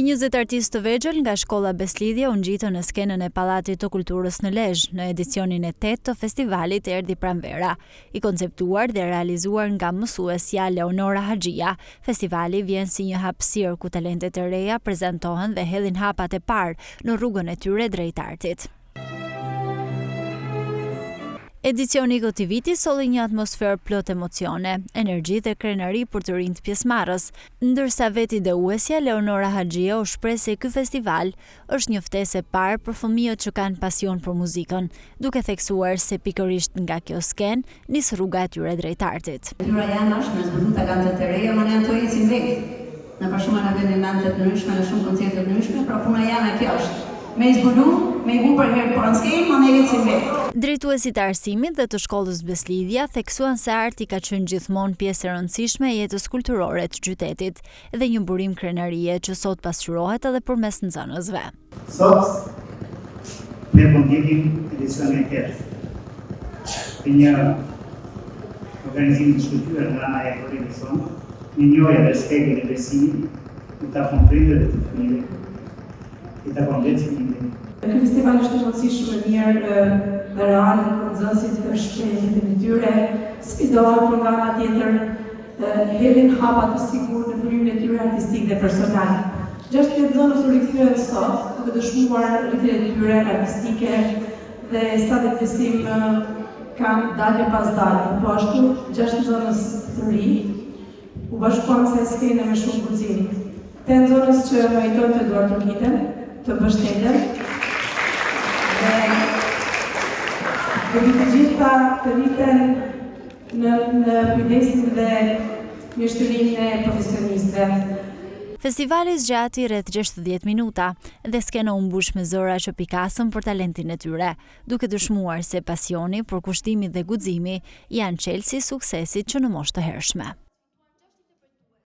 20 artistë të vegjël nga shkolla Beslidhja u ngjitën në skenën e Pallatit të Kulturës në Lezhë në edicionin e 8 të festivalit Erdhi Pranvera. I konceptuar dhe realizuar nga mësuesja Leonora Haxhia, festivali vjen si një hapësirë ku talentet e reja prezantohen dhe hedhin hapat e parë në rrugën e tyre drejt artit. Edicioni i këtij viti solli një atmosferë plot emocione, energji dhe krenari për të rinjt pjesëmarrës, ndërsa veti dëuesja Leonora Haxhia u shpreh se ky festival është një ftesë e parë për fëmijët që kanë pasion për muzikën, duke theksuar se pikërisht nga kjo skenë nis rruga e tyre drejt artit. Detyra janë është me zbulu talentet e reja, më ne ato ecim vetë. Në për shumë në vendin nante të ndryshme, në shumë koncerte të ndryshme, pra puna janë kjo është. Me i zbulu, me i bu për herë për në skenë, më ne ecim vetë. Drejtuesit e arsimit dhe të shkollës Beslidhja theksuan se arti ka qenë gjithmonë pjesë e rëndësishme e jetës kulturore të qytetit dhe një burim krenarie që sot pasqyrohet edhe përmes nxënësve. Sot ne po ndjekim edicionin e 8 të një organizimi të shkëlqyer nga ana e kolegëve sonë, një njohje respekti dhe besimi i takon prindërve dhe të fëmijëve. Ky festival është emocion shumë i mirë dhe real, ku nxënësit shprehin e tyre, sfidohen por nga ana tjetër hedhin hapa të sigurt në frymën e tyre artistik dhe personal. 60 nxënës u rikthyen sot, duke dëshmuar rritjen e tyre artistike dhe sa të besim kanë dalë pas dalë, po ashtu 6 nxënës të ri u bashkuan kësaj skene me shumë guxim. Të nxënës që vajtojnë të Eduard Turkiten, të mbështeten dhe të gjitha të rriten në kujdesin dhe mjeshtërinë e profesionistëve. Festivali zgjati rreth 60 minuta dhe skena u mbush me zëra që pikasën për talentin e tyre, duke dëshmuar se pasioni, përkushtimi dhe guximi janë çelësi i suksesit që në moshë të hershme.